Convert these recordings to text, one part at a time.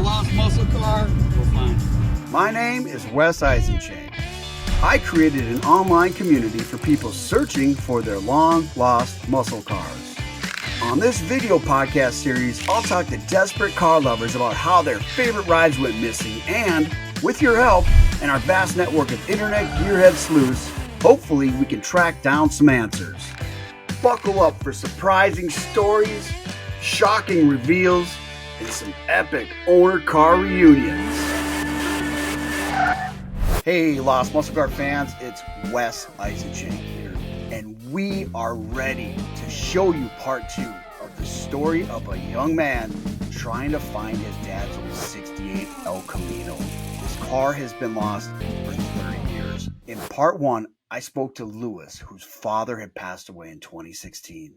lost muscle car, we'll find it. My name is Wes Eisenschenk. I created an online community for people searching for their long-lost muscle cars. On this video podcast series, I'll talk to desperate car lovers about how their favorite rides went missing, and with your help and our vast network of internet gearhead sleuths, hopefully we can track down some answers. Buckle up for surprising stories, shocking reveals, and some epic owner car reunions. Hey, Lost Muscle Car fans, it's Wes Eisenschenk here, and we are ready to show you part 2 of the story of a young man trying to find his dad's old 68 El Camino. His car has been lost for 30 years. In part 1, I spoke to Lewis, whose father had passed away in 2016.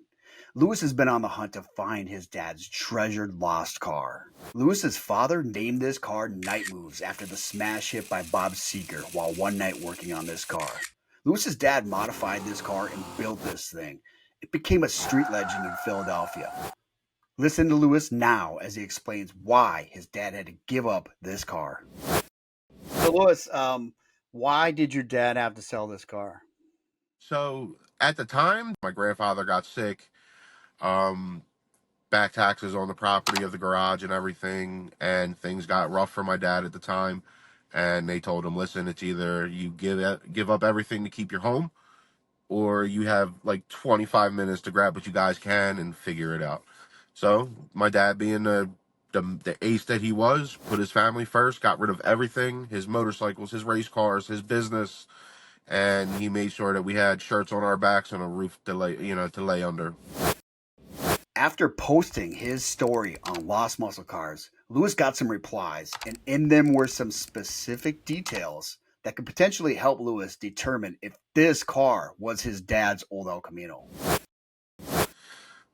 Lewis has been on the hunt to find his dad's treasured lost car. Lewis's father named this car Night Moves after the smash hit by Bob Seger while one night working on this car. Lewis's dad modified this car and built this thing. It became a street legend in Philadelphia. Listen to Lewis now as he explains why his dad had to give up this car. So Lewis, why did your dad have to sell this car? So at the time, my grandfather got sick. Back taxes on the property of the garage and everything, and things got rough for my dad at the time. And they told him, listen, it's either you give up everything to keep your home, or you have like 25 minutes to grab what you guys can and figure it out. So my dad, being the ace that he was, put his family first, got rid of everything, his motorcycles, his race cars, his business, and he made sure that we had shirts on our backs and a roof to lay under. After posting his story on Lost Muscle Cars, Lewis got some replies, and in them were some specific details that could potentially help Lewis determine if this car was his dad's old El Camino.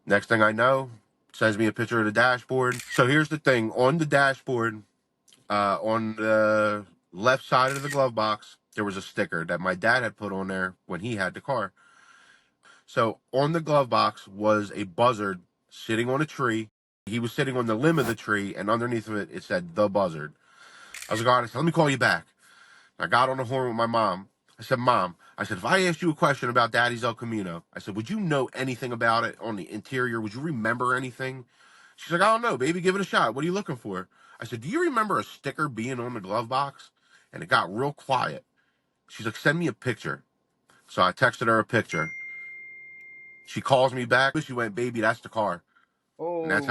Next thing I know, sends me a picture of the dashboard. So here's the thing. On the dashboard, on the left side of the glove box, there was a sticker that my dad had put on there when he had the car. So on the glove box was a buzzard sitting on a tree. He was sitting on the limb of the tree, and underneath of it, it said The Buzzard. I was like, all right, let me call you back. I got on the horn with my mom. I said, Mom, if I asked you a question about Daddy's El Camino, I said, would you know anything about it on the interior? Would you remember anything? She's like, I don't know, baby, give it a shot. What are you looking for? I said, do you remember a sticker being on the glove box? And it got real quiet. She's like, send me a picture. So I texted her a picture. She calls me back. She went, baby, that's the car. Oh. And that's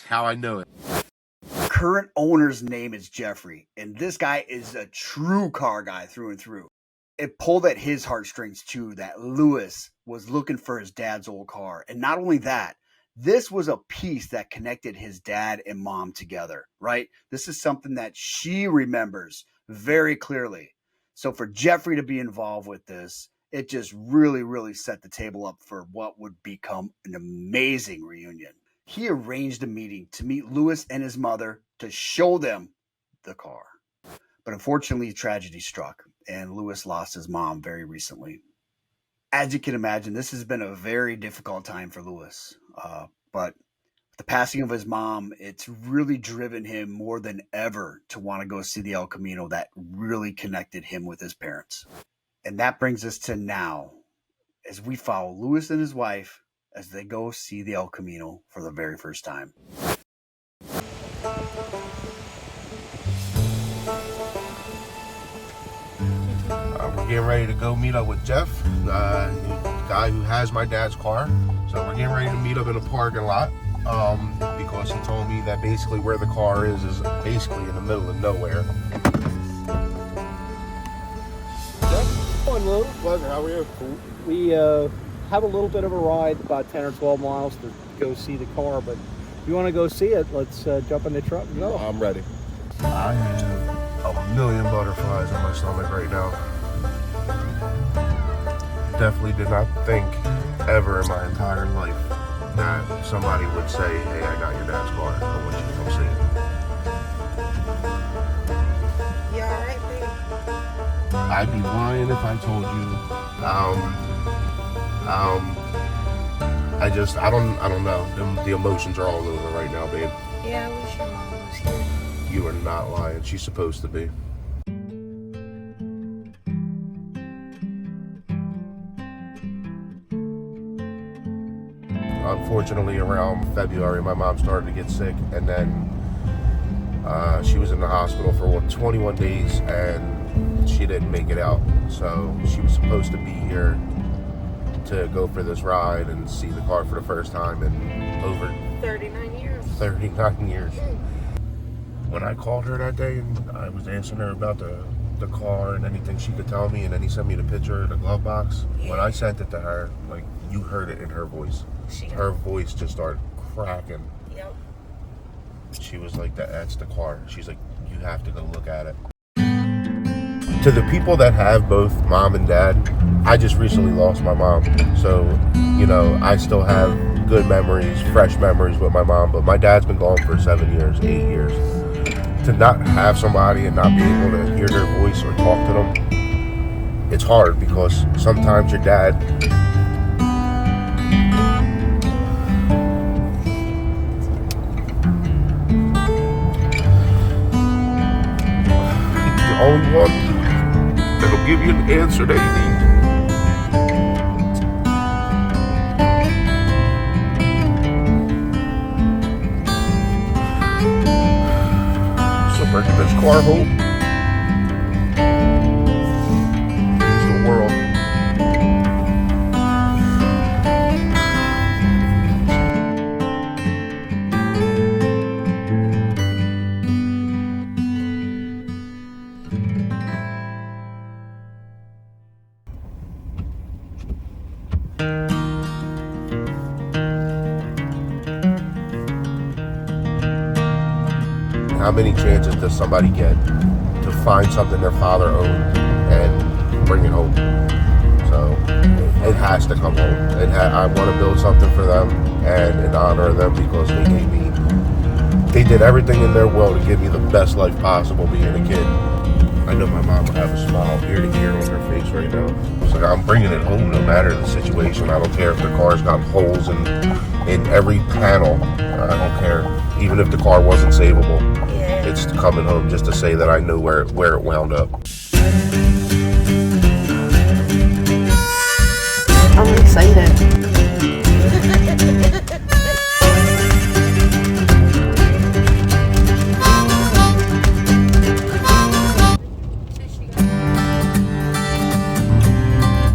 how I know it. Current owner's name is Jeffrey, and this guy is a true car guy through and through. It pulled at his heartstrings too that Lewis was looking for his dad's old car. And not only that, this was a piece that connected his dad and mom together, right? This is something that she remembers very clearly. So for Jeffrey to be involved with this, it just really, really set the table up for what would become an amazing reunion. He arranged a meeting to meet Lewis and his mother to show them the car. But unfortunately, tragedy struck, and Lewis lost his mom very recently. As you can imagine, this has been a very difficult time for Lewis. But with the passing of his mom, it's really driven him more than ever to want to go see the El Camino that really connected him with his parents. And that brings us to now, as we follow Lewis and his wife as they go see the El Camino for the very first time. We're getting ready to go meet up with Jeff, the guy who has my dad's car. So we're getting ready to meet up in a parking lot because he told me that basically where the car is basically in the middle of nowhere. Lou. Pleasure, how are you? We have a little bit of a ride, about 10 or 12 miles to go see the car, but if you want to go see it, let's jump in the truck and go. I'm ready. I have a million butterflies in my stomach right now. Definitely did not think ever in my entire life that somebody would say, hey, I got your dad's car, I want you to come see it. You alright, baby? I'd be lying if I told you. I don't know. The emotions are all over right now, babe. Yeah, I wish your mom was here. You are not lying. She's supposed to be. Unfortunately, around February, my mom started to get sick, and then she was in the hospital for 21 days, and she didn't make it out. So she was supposed to be here to go for this ride and see the car for the first time in over 39 years. 39 years. When I called her that day and I was asking her about the car and anything she could tell me, and then he sent me the picture of the glove box. When I sent it to her, like, you heard it in her voice. Her voice just started cracking. Yep. She was like, that's the car. She's like, you have to go look at it. To the people that have both mom and dad, I just recently lost my mom. So, you know, I still have good memories, fresh memories with my mom, but my dad's been gone for 7 years, 8 years. To not have somebody and not be able to hear their voice or talk to them, it's hard because sometimes your dad, the only one that'll give you an answer that you need. So bringing this car home means the world. How many chances does somebody get to find something their father owned and bring it home? So it has to come home. I want to build something for them and in honor of them because they did everything in their will to give me the best life possible being a kid. I know my mom would have a smile ear to ear on her face right now. It's like, I'm bringing it home no matter the situation. I don't care if the car's got holes in every panel. I don't care. Even if the car wasn't savable, it's coming home just to say that I know where it wound up. I'm excited.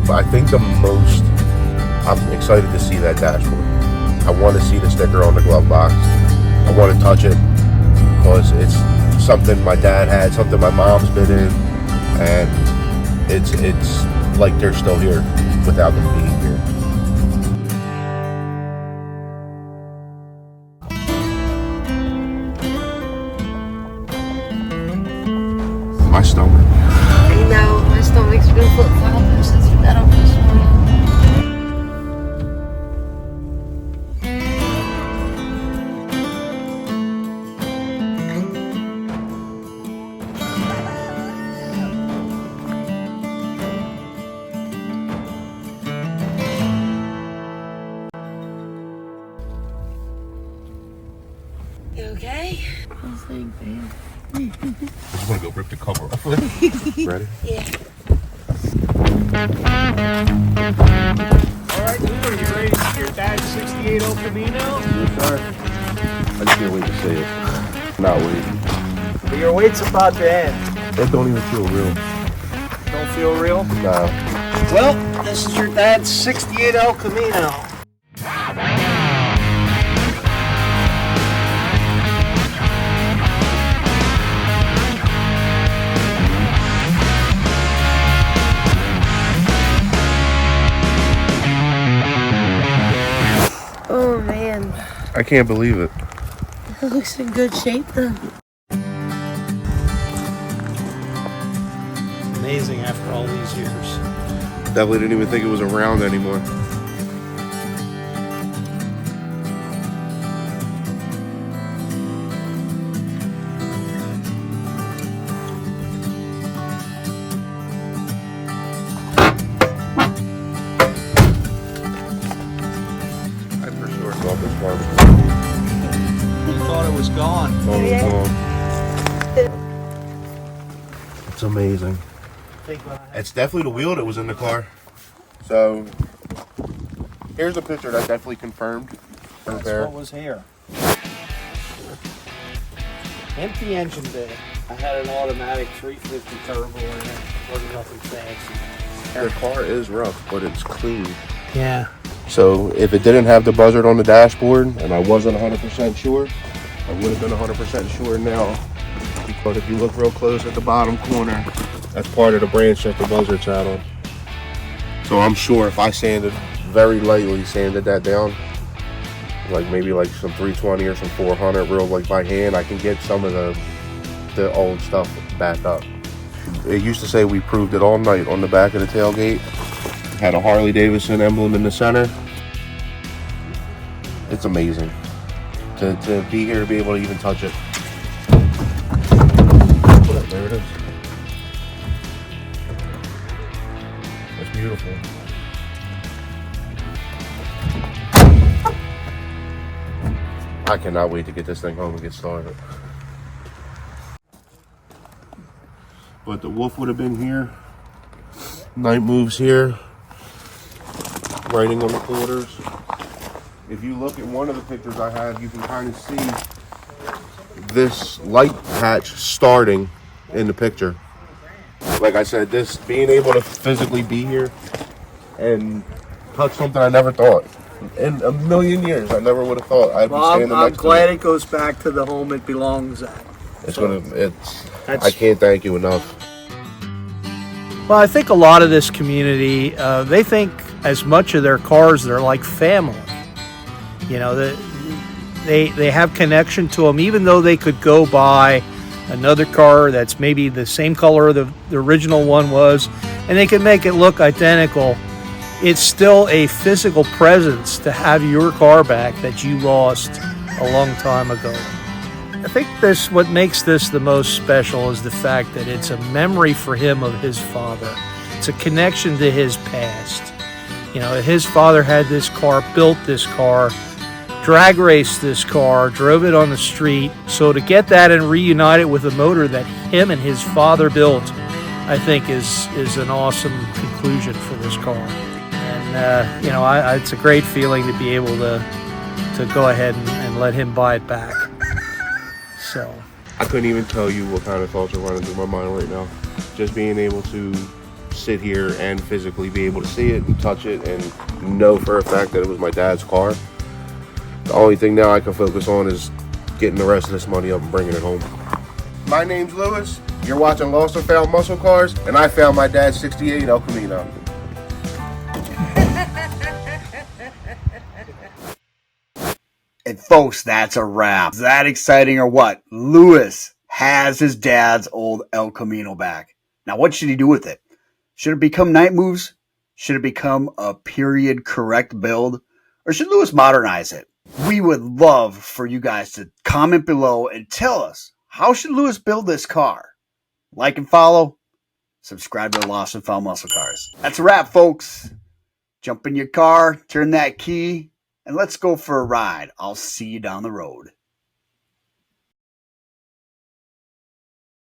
But I think the most, I'm excited to see that dashboard. I want to see the sticker on the glove box. I want to touch it because it's something my dad had, something my mom's been in, and it's like they're still here without them being here. My stomach. I know, my stomach's been flip-flopping since we got up this morning. You okay? I think, babe. I just want to go rip the cover off. Ready? Yeah. Alright, dude, are you ready to see your dad's 68 El Camino? Yes, sir. I just can't wait to see it. Not waiting. But your wait's about to end. That don't even feel real. Don't feel real? Nah. Well, this is your dad's 68 El Camino. Oh man, I can't believe it. it looks in good shape though. Amazing after all these years. Definitely didn't even think it was around anymore. I for sure thought this car was You thought it was gone. gone. It's amazing. It's definitely the wheel that was in the car. So here's a picture that definitely confirmed. That's what was here. Empty engine bay. I had an automatic 350 turbo in it. Wasn't nothing fancy. The car is rough, but it's clean. Yeah. So if it didn't have the buzzard on the dashboard, and I wasn't 100% sure, I would have been 100% sure now. But if you look real close at the bottom corner, that's part of the branch that the buzzard's out on. So I'm sure if I sanded very lightly, sanded that down, like maybe like some 320 or some 400 real like by hand, I can get some of the old stuff back up. It used to say we proved it all night on the back of the tailgate. Had a Harley Davidson emblem in the center. It's amazing to be here, to be able to even touch it. There it is. It's beautiful. I cannot wait to get this thing home and get started. But the wolf would have been here. Night moves here. Writing on the quarters. If you look at one of the pictures I have, you can kind of see this light patch starting in the picture. Like I said, this being able to physically be here and touch something I never thought. In a million years, I never would have thought I'd be standing next to it. I'm glad it goes back to the home it belongs at. I can't thank you enough. Well, I think a lot of this community, they think as much of their cars, they're like family. You know, they have connection to them, even though they could go buy another car that's maybe the same color the original one was, and they can make it look identical. It's still a physical presence to have your car back that you lost a long time ago. I think what makes this the most special is the fact that it's a memory for him of his father. It's a connection to his past. You know, his father had this car, built this car, drag raced this car, drove it on the street. So to get that and reunite it with a motor that him and his father built, I think is an awesome conclusion for this car. And, you know, it's a great feeling to be able to go ahead and let him buy it back. So I couldn't even tell you what kind of thoughts are running through my mind right now. Just being able to sit here and physically be able to see it and touch it and know for a fact that it was my dad's car. The only thing now I can focus on is getting the rest of this money up and bringing it home. My name's Lewis. You're watching Lost and Found Muscle Cars, and I found my dad's 68 El Camino. And folks, that's a wrap. Is that exciting or what? Lewis has his dad's old El Camino back. Now, what should he do with it? Should it become night moves? Should it become a period correct build? Or should Lewis modernize it? We would love for you guys to comment below and tell us, how should Lewis build this car? Like and follow. Subscribe to Lost and Found Muscle Cars. That's a wrap, folks. Jump in your car, turn that key, and let's go for a ride. I'll see you down the road.